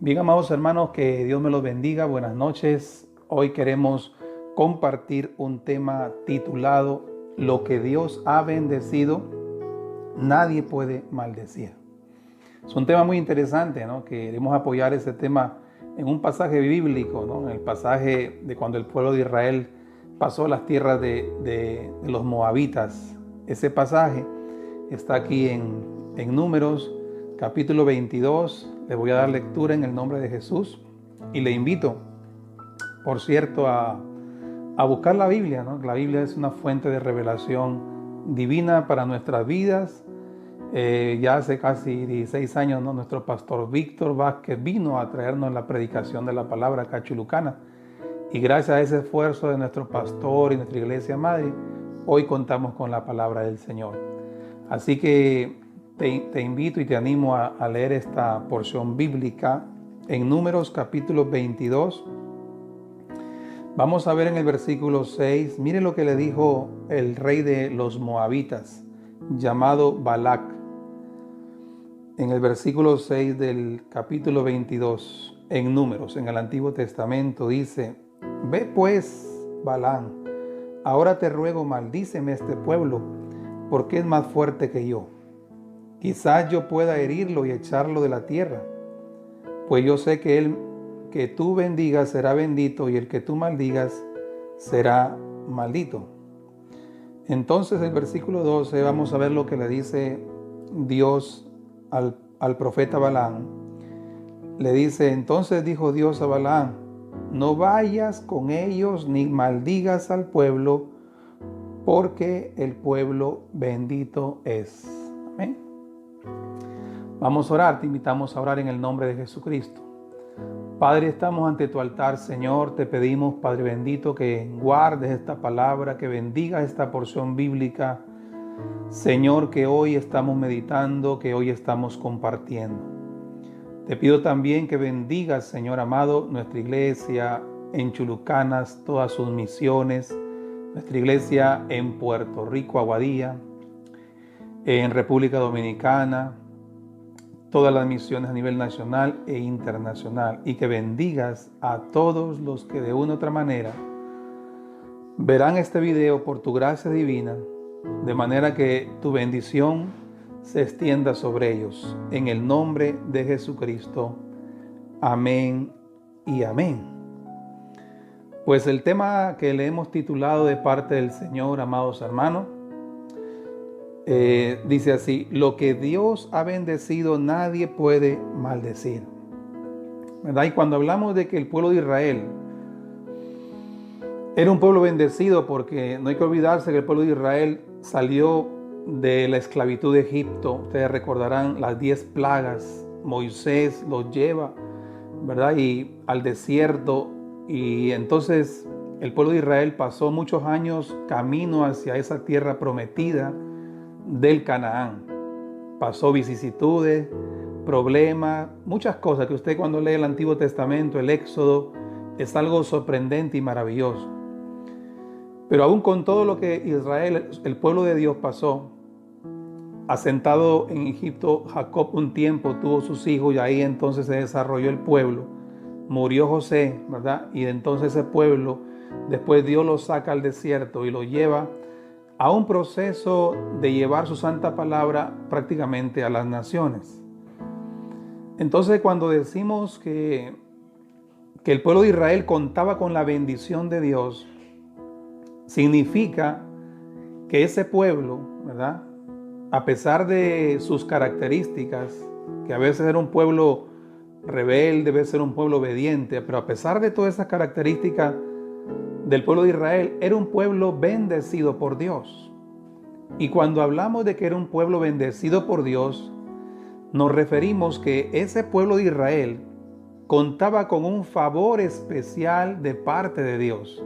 Bien, amados hermanos, que Dios me los bendiga. Buenas noches. Hoy queremos compartir un tema titulado Lo que Dios ha bendecido, nadie puede maldecir. Es un tema muy interesante, ¿no? Queremos apoyar ese tema en un pasaje bíblico, ¿no? En el pasaje de cuando el pueblo de Israel pasó a las tierras de los moabitas. Ese pasaje está aquí en Números, capítulo 22. Le voy a dar lectura en el nombre de Jesús y le invito, por cierto, a buscar la Biblia, ¿no? La Biblia es una fuente de revelación divina para nuestras vidas. Ya hace casi 16 años, ¿no? Nuestro pastor Víctor Vázquez vino a traernos la predicación de la palabra acá a Chulucana. Y gracias a ese esfuerzo de nuestro pastor y nuestra iglesia madre, hoy contamos con la palabra del Señor. Así que te invito y te animo a leer esta porción bíblica en Números capítulo 22. Vamos a ver en el versículo 6, mire lo que le dijo el rey de los moabitas, llamado Balac. En el versículo 6 del capítulo 22, en Números, en el Antiguo Testamento, dice: Ve pues, Balaam, ahora te ruego, maldíceme este pueblo, porque es más fuerte que yo. Quizás yo pueda herirlo y echarlo de la tierra, pues yo sé que el que tú bendigas será bendito y el que tú maldigas será maldito. Entonces el versículo 12, vamos a ver lo que le dice Dios al profeta Balaam. Le dice: entonces dijo Dios a Balaam: no vayas con ellos ni maldigas al pueblo, porque el pueblo bendito es. Amén. Vamos a orar, te invitamos a orar en el nombre de Jesucristo. Padre, estamos ante tu altar, Señor. Te pedimos, Padre bendito, que guardes esta palabra, que bendigas esta porción bíblica, Señor, que hoy estamos meditando, que hoy estamos compartiendo. Te pido también que bendigas, Señor amado, nuestra iglesia en Chulucanas, todas sus misiones, nuestra iglesia en Puerto Rico, Aguadilla, en República Dominicana, todas las misiones a nivel nacional e internacional, y que bendigas a todos los que de una u otra manera verán este video por tu gracia divina, de manera que tu bendición se extienda sobre ellos. En el nombre de Jesucristo. Amén y amén. Pues el tema que le hemos titulado de parte del Señor, amados hermanos, dice así: lo que Dios ha bendecido nadie puede maldecir, ¿verdad? Y cuando hablamos de que el pueblo de Israel era un pueblo bendecido, porque no hay que olvidarse que el pueblo de Israel salió de la esclavitud de Egipto. Ustedes recordarán las 10 plagas. Moisés los lleva, ¿verdad?, y al desierto, y entonces el pueblo de Israel pasó muchos años camino hacia esa tierra prometida del Canaán. Pasó vicisitudes, problemas, muchas cosas que usted, cuando lee el Antiguo Testamento, el Éxodo, es algo sorprendente y maravilloso. Pero aún con todo lo que Israel, el pueblo de Dios, pasó, asentado en Egipto, Jacob un tiempo tuvo sus hijos, y ahí entonces se desarrolló el pueblo. Murió José, ¿verdad? Y entonces ese pueblo, después Dios lo saca al desierto y lo lleva a un proceso de llevar su santa palabra prácticamente a las naciones. Entonces, cuando decimos que el pueblo de Israel contaba con la bendición de Dios, significa que ese pueblo, ¿verdad?, a pesar de sus características, que a veces era un pueblo rebelde, a veces era un pueblo obediente, pero a pesar de todas esas características del pueblo de Israel, era un pueblo bendecido por Dios. Y cuando hablamos de que era un pueblo bendecido por Dios, nos referimos que ese pueblo de Israel contaba con un favor especial de parte de Dios.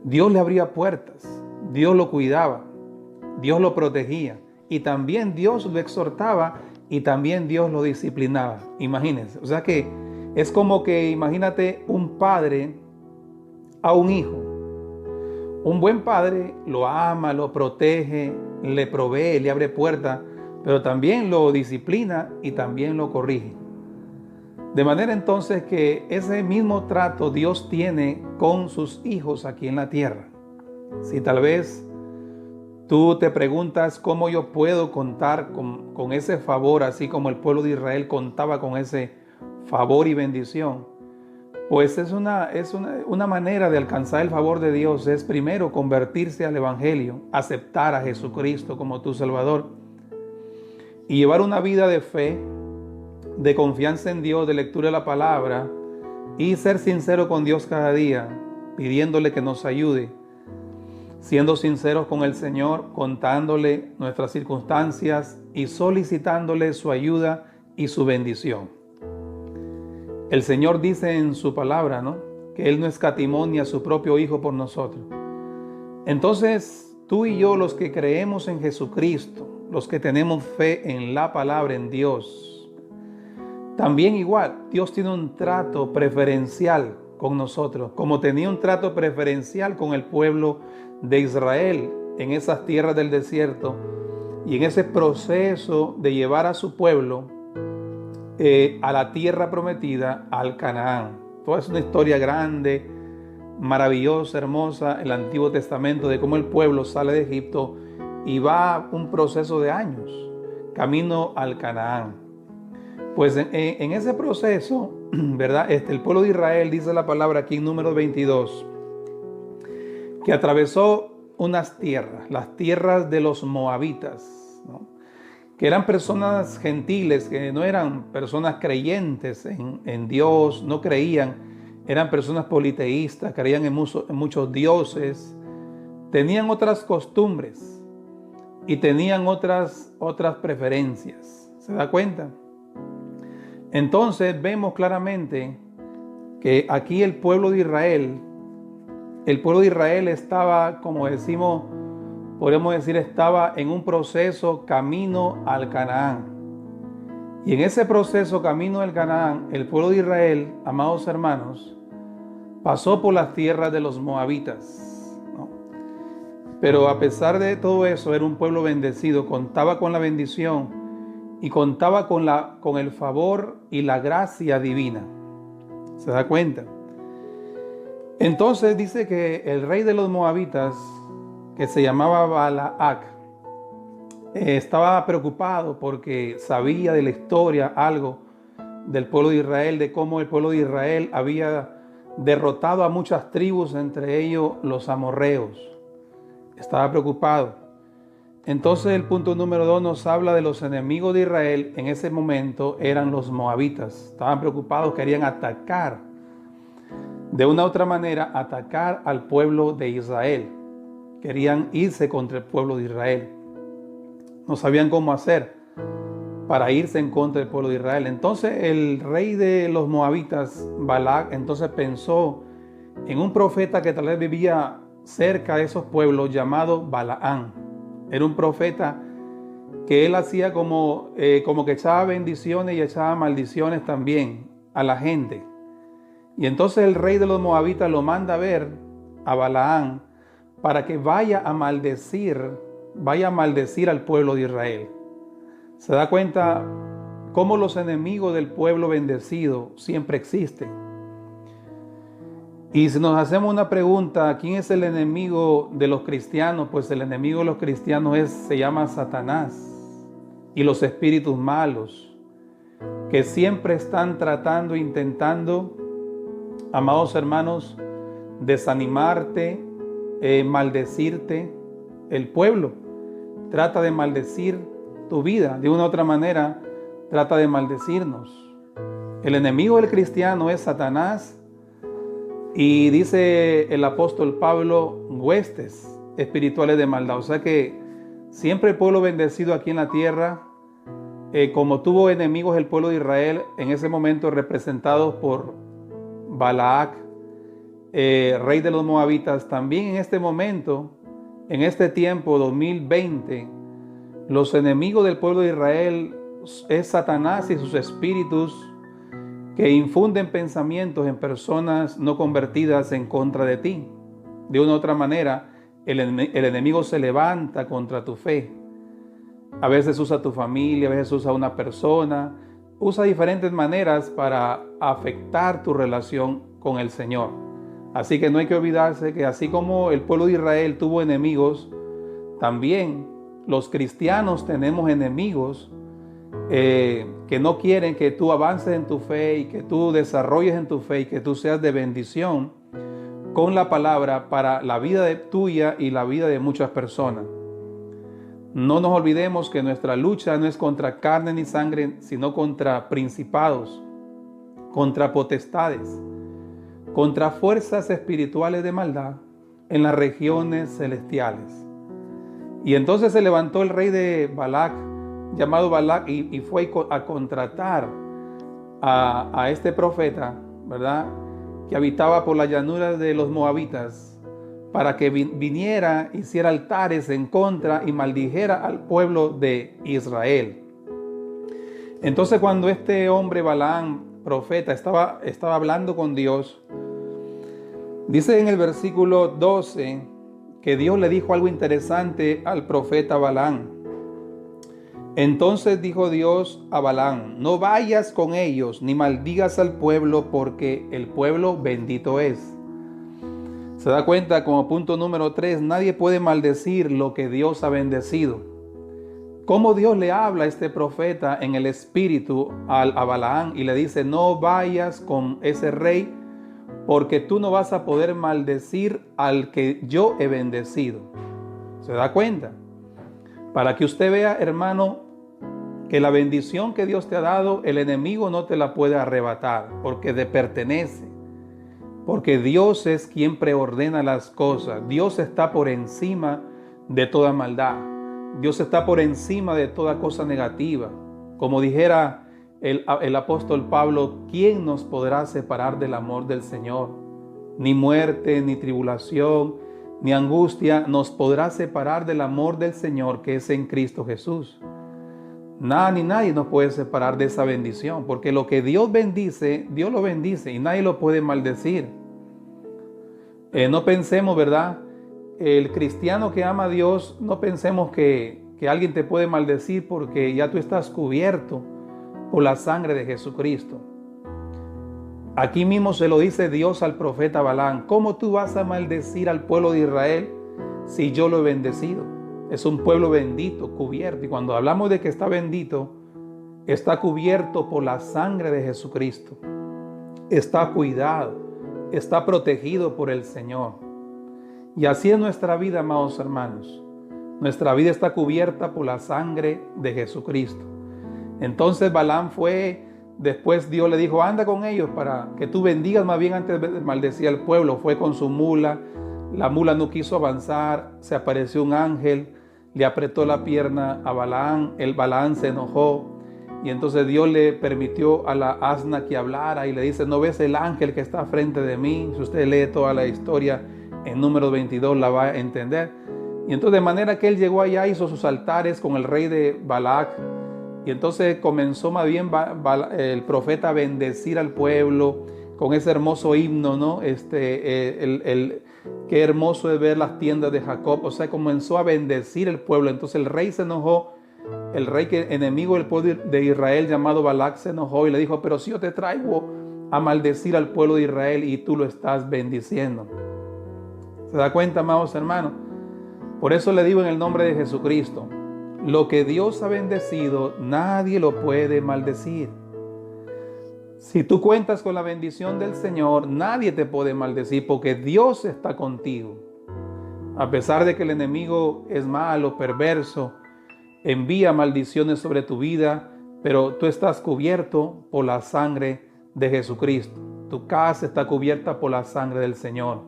Dios le abría puertas, Dios lo cuidaba, Dios lo protegía, y también Dios lo exhortaba, y también Dios lo disciplinaba. Imagínense, o sea que es como que, imagínate un padre a un hijo. Un buen padre lo ama, lo protege, le provee, le abre puertas, pero también lo disciplina y también lo corrige. De manera entonces que ese mismo trato Dios tiene con sus hijos aquí en la tierra. Si tal vez tú te preguntas cómo yo puedo contar con ese favor, así como el pueblo de Israel contaba con ese favor y bendición, pues es una manera de alcanzar el favor de Dios, es primero convertirse al Evangelio, aceptar a Jesucristo como tu Salvador y llevar una vida de fe, de confianza en Dios, de lectura de la palabra y ser sincero con Dios cada día, pidiéndole que nos ayude, siendo sinceros con el Señor, contándole nuestras circunstancias y solicitándole su ayuda y su bendición. El Señor dice en su palabra, ¿no?, que Él no escatimó ni a su propio Hijo por nosotros. Entonces, tú y yo, los que creemos en Jesucristo, los que tenemos fe en la palabra, en Dios, también igual, Dios tiene un trato preferencial con nosotros, como tenía un trato preferencial con el pueblo de Israel en esas tierras del desierto y en ese proceso de llevar a su pueblo a la tierra prometida, al Canaán. Toda es una historia grande, maravillosa, hermosa, el Antiguo Testamento, de cómo el pueblo sale de Egipto y va un proceso de años camino al Canaán. Pues en ese proceso, ¿verdad? El pueblo de Israel, dice la palabra aquí en Números 22, que atravesó unas tierras, las tierras de los moabitas, ¿no?, que eran personas gentiles, que no eran personas creyentes en Dios, no creían, eran personas politeístas, creían en muchos dioses, tenían otras costumbres y tenían otras preferencias. ¿Se da cuenta? Entonces vemos claramente que aquí el pueblo de Israel estaba, como decimos, podemos decir, estaba en un proceso camino al Canaán. Y en ese proceso camino al Canaán, el pueblo de Israel, amados hermanos, pasó por las tierras de los moabitas, ¿no? Pero a pesar de todo eso, era un pueblo bendecido, contaba con la bendición y contaba con el favor y la gracia divina. ¿Se da cuenta? Entonces dice que el rey de los moabitas, que se llamaba Balac, estaba preocupado porque sabía de la historia algo del pueblo de Israel, de cómo el pueblo de Israel había derrotado a muchas tribus, entre ellos los amorreos. Estaba preocupado. Entonces el punto número 2 nos habla de los enemigos de Israel. En ese momento eran los moabitas. Estaban preocupados, querían atacar, de una u otra manera, atacar al pueblo de Israel. Querían irse contra el pueblo de Israel. No sabían cómo hacer para irse en contra del pueblo de Israel. Entonces el rey de los moabitas, Balac, entonces pensó en un profeta que tal vez vivía cerca de esos pueblos, llamado Balaán. Era un profeta que él hacía como que echaba bendiciones y echaba maldiciones también a la gente. Y entonces el rey de los moabitas lo manda a ver a Balaán para que vaya a maldecir al pueblo de Israel. ¿Se da cuenta cómo los enemigos del pueblo bendecido siempre existen? Y si nos hacemos una pregunta, ¿quién es el enemigo de los cristianos? Pues el enemigo de los cristianos se llama Satanás y los espíritus malos, que siempre están tratando, intentando, amados hermanos, desanimarte, maldecirte. El pueblo trata de maldecir tu vida, de una u otra manera trata de maldecirnos. El enemigo del cristiano es Satanás, y dice el apóstol Pablo, huestes espirituales de maldad. O sea que siempre el pueblo bendecido aquí en la tierra, como tuvo enemigos el pueblo de Israel en ese momento representados por Balac, rey de los moabitas, también en este momento, en este tiempo 2020, los enemigos del pueblo de Israel es Satanás y sus espíritus que infunden pensamientos en personas no convertidas en contra de ti. De una u otra manera, el enemigo se levanta contra tu fe. A veces usa tu familia, a veces usa una persona, usa diferentes maneras para afectar tu relación con el Señor. Así que no hay que olvidarse que así como el pueblo de Israel tuvo enemigos, también los cristianos tenemos enemigos que no quieren que tú avances en tu fe y que tú desarrolles en tu fe y que tú seas de bendición con la palabra para la vida tuya y la vida de muchas personas. No nos olvidemos que nuestra lucha no es contra carne ni sangre, sino contra principados, contra potestades, contra fuerzas espirituales de maldad en las regiones celestiales. Y entonces se levantó el rey de Balac, llamado Balac, y fue a contratar a este profeta, ¿verdad?, que habitaba por las llanuras de los moabitas, para que viniera, hiciera altares en contra y maldijera al pueblo de Israel. Entonces cuando este hombre Balaam, profeta, estaba hablando con Dios, dice en el versículo 12 que Dios le dijo algo interesante al profeta Balaam. Entonces dijo Dios a Balaam: no vayas con ellos ni maldigas al pueblo, porque el pueblo bendito es. Se da cuenta, como punto número 3, nadie puede maldecir lo que Dios ha bendecido. ¿Cómo Dios le habla a este profeta en el espíritu a Balaam y le dice: no vayas con ese rey, porque tú no vas a poder maldecir al que yo he bendecido? ¿Se da cuenta? Para que usted vea, hermano, que la bendición que Dios te ha dado, el enemigo no te la puede arrebatar, porque te pertenece. Porque Dios es quien preordena las cosas. Dios está por encima de toda maldad. Dios está por encima de toda cosa negativa. Como dijera el apóstol Pablo: ¿quién nos podrá separar del amor del Señor? Ni muerte, ni tribulación, ni angustia nos podrá separar del amor del Señor que es en Cristo Jesús. Nada ni nadie nos puede separar de esa bendición, porque lo que Dios bendice, Dios lo bendice y nadie lo puede maldecir. No pensemos, ¿verdad? El cristiano que ama a Dios, no pensemos que alguien te puede maldecir, porque ya tú estás cubierto por la sangre de Jesucristo. Aquí mismo se lo dice Dios al profeta Balaam: ¿cómo tú vas a maldecir al pueblo de Israel si yo lo he bendecido? Es un pueblo bendito, cubierto. Y cuando hablamos de que está bendito, está cubierto por la sangre de Jesucristo. Está cuidado, está protegido por el Señor. Y así es nuestra vida, amados hermanos. Nuestra vida está cubierta por la sangre de Jesucristo. Entonces Balaam fue, después Dios le dijo: anda con ellos para que tú bendigas más bien antes de maldecir al pueblo. Fue con su mula. La mula no quiso avanzar, se apareció un ángel, le apretó la pierna a Balaam, el Balaam se enojó y entonces Dios le permitió a la asna que hablara y le dice: ¿no ves el ángel que está frente de mí? Si usted lee toda la historia en Números 22 la va a entender. Y entonces de manera que él llegó allá, hizo sus altares con el rey de Balac, y entonces comenzó más bien el profeta a bendecir al pueblo con ese hermoso himno, ¿no? Qué hermoso es ver las tiendas de Jacob. O sea, comenzó a bendecir el pueblo. Entonces el rey se enojó. El rey, que enemigo del pueblo de Israel, llamado Balac, se enojó y le dijo: pero si yo te traigo a maldecir al pueblo de Israel y tú lo estás bendiciendo. ¿Se da cuenta, amados hermanos? Por eso le digo en el nombre de Jesucristo: lo que Dios ha bendecido, nadie lo puede maldecir. Si tú cuentas con la bendición del Señor, nadie te puede maldecir, porque Dios está contigo. A pesar de que el enemigo es malo, perverso, envía maldiciones sobre tu vida, pero tú estás cubierto por la sangre de Jesucristo. Tu casa está cubierta por la sangre del Señor.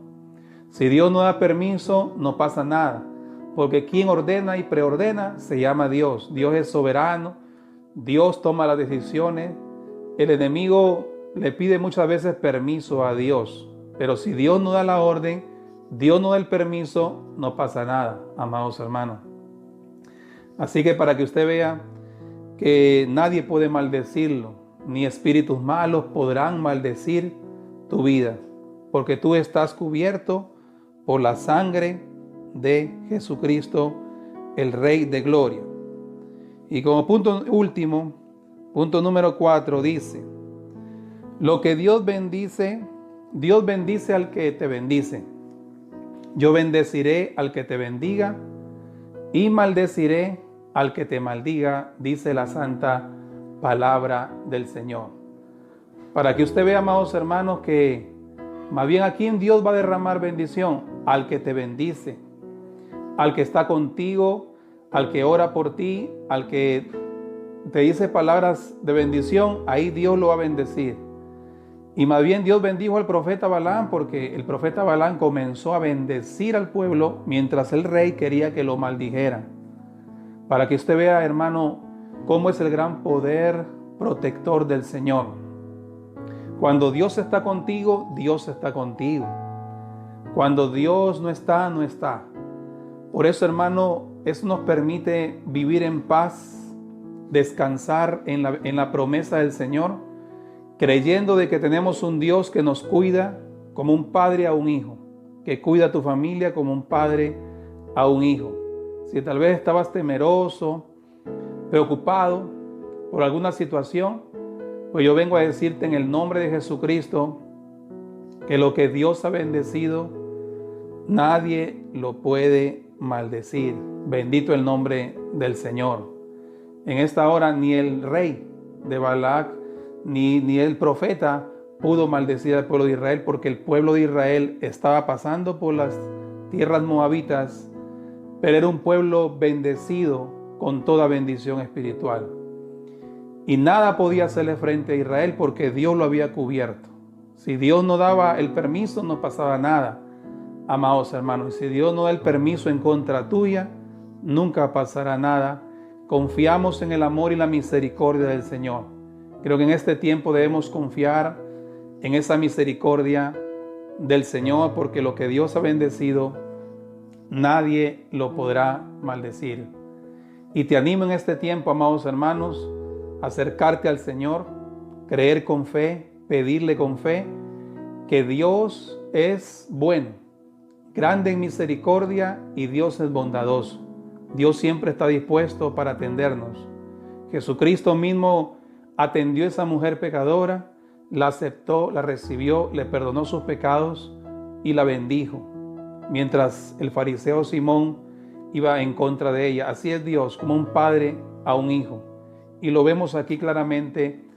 Si Dios no da permiso, no pasa nada, porque quien ordena y preordena se llama Dios. Dios es soberano, Dios toma las decisiones. El enemigo le pide muchas veces permiso a Dios, pero si Dios no da la orden, Dios no da el permiso, no pasa nada, amados hermanos. Así que para que usted vea que nadie puede maldecirlo, ni espíritus malos podrán maldecir tu vida, porque tú estás cubierto por la sangre de Jesucristo, el Rey de Gloria. Y como punto último, Punto número 4 dice, lo que Dios bendice al que te bendice. Yo bendeciré al que te bendiga y maldeciré al que te maldiga, dice la santa palabra del Señor. Para que usted vea, amados hermanos, que más bien aquí en Dios va a derramar bendición al que te bendice, al que está contigo, al que ora por ti, al que te dice palabras de bendición, ahí Dios lo va a bendecir. Y más bien Dios bendijo al profeta Balaam porque el profeta Balaam comenzó a bendecir al pueblo mientras el rey quería que lo maldijera. Para que usted vea, hermano, cómo es el gran poder protector del Señor. Cuando Dios está contigo, Dios está contigo. Cuando Dios no está, no está. Por eso, hermano, eso nos permite vivir en paz, descansar en la promesa del Señor, creyendo de que tenemos un Dios que nos cuida como un padre a un hijo, que cuida a tu familia como un padre a un hijo. Si tal vez estabas temeroso, preocupado por alguna situación, pues yo vengo a decirte en el nombre de Jesucristo que lo que Dios ha bendecido, nadie lo puede maldecir. Bendito el nombre del Señor. En esta hora ni el rey de Balac ni el profeta pudo maldecir al pueblo de Israel, porque el pueblo de Israel estaba pasando por las tierras moabitas, pero era un pueblo bendecido con toda bendición espiritual. Y nada podía hacerle frente a Israel porque Dios lo había cubierto. Si Dios no daba el permiso, no pasaba nada, amados hermanos. Y si Dios no da el permiso en contra tuya, nunca pasará nada. Confiamos en el amor y la misericordia del Señor. Creo que en este tiempo debemos confiar en esa misericordia del Señor, porque lo que Dios ha bendecido, nadie lo podrá maldecir. Y te animo en este tiempo, amados hermanos, a acercarte al Señor, creer con fe, pedirle con fe, que Dios es bueno, grande en misericordia, y Dios es bondadoso. Dios siempre está dispuesto para atendernos. Jesucristo mismo atendió a esa mujer pecadora, la aceptó, la recibió, le perdonó sus pecados y la bendijo, mientras el fariseo Simón iba en contra de ella. Así es Dios, como un padre a un hijo. Y lo vemos aquí claramente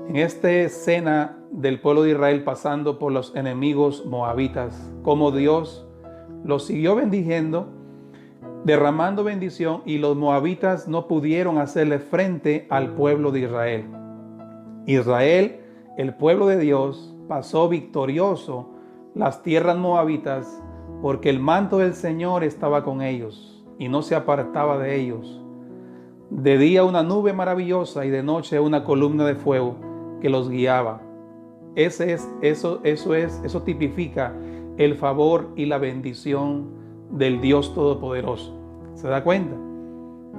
en esta escena del pueblo de Israel pasando por los enemigos moabitas, como Dios los siguió bendiciendo, derramando bendición, y los moabitas no pudieron hacerle frente al pueblo de Israel. Israel, el pueblo de Dios, pasó victorioso las tierras moabitas porque el manto del Señor estaba con ellos y no se apartaba de ellos. De día una nube maravillosa y de noche una columna de fuego que los guiaba. Eso tipifica el favor y la bendición del Dios Todopoderoso. ¿Se da cuenta?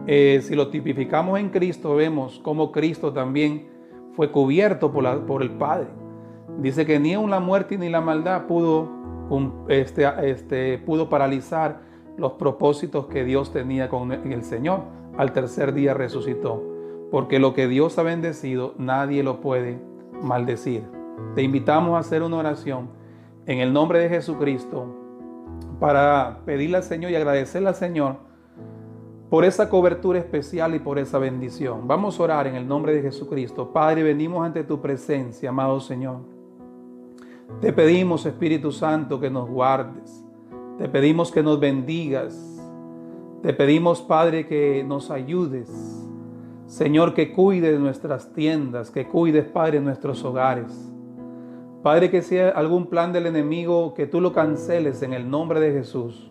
Si lo tipificamos en Cristo, vemos cómo Cristo también fue cubierto por el Padre. Dice que ni aun la muerte ni la maldad pudo paralizar los propósitos que Dios tenía con el Señor. Al tercer día resucitó, porque lo que Dios ha bendecido, nadie lo puede maldecir. Te invitamos a hacer una oración en el nombre de Jesucristo para pedirle al Señor y agradecerle al Señor por esa cobertura especial y por esa bendición. Vamos a orar en el nombre de Jesucristo. Padre, venimos ante tu presencia, amado Señor. Te pedimos, Espíritu Santo, que nos guardes. Te pedimos que nos bendigas. Te pedimos, Padre, que nos ayudes. Señor, que cuides nuestras tiendas, que cuides, Padre, nuestros hogares. Padre, que si hay algún plan del enemigo, que tú lo canceles en el nombre de Jesús.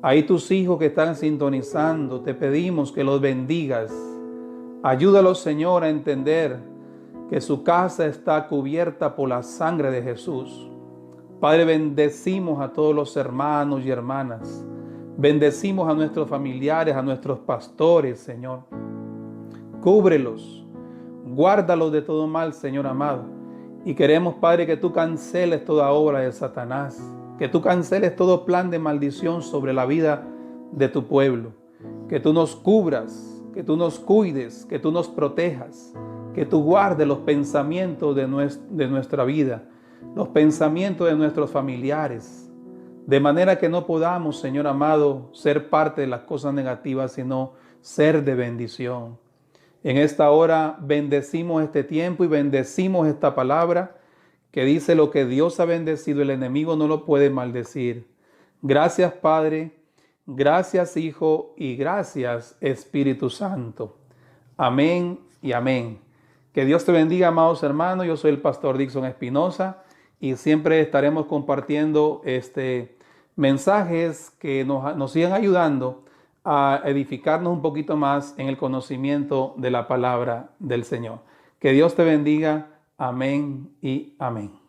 Ahí tus hijos que están sintonizando, te pedimos que los bendigas. Ayúdalos, Señor, a entender que su casa está cubierta por la sangre de Jesús. Padre, bendecimos a todos los hermanos y hermanas. Bendecimos a nuestros familiares, a nuestros pastores, Señor. Cúbrelos, guárdalos de todo mal, Señor amado. Y queremos, Padre, que tú canceles toda obra de Satanás, que tú canceles todo plan de maldición sobre la vida de tu pueblo, que tú nos cubras, que tú nos cuides, que tú nos protejas, que tú guardes los pensamientos de nuestra vida, los pensamientos de nuestros familiares, de manera que no podamos, Señor amado, ser parte de las cosas negativas, sino ser de bendición. En esta hora bendecimos este tiempo y bendecimos esta palabra que dice: lo que Dios ha bendecido, el enemigo no lo puede maldecir. Gracias, Padre, gracias, Hijo, y gracias, Espíritu Santo. Amén y amén. Que Dios te bendiga, amados hermanos. Yo soy el pastor Dixon Espinosa y siempre estaremos compartiendo mensajes que nos sigan ayudando a edificarnos un poquito más en el conocimiento de la palabra del Señor. Que Dios te bendiga. Amén y amén.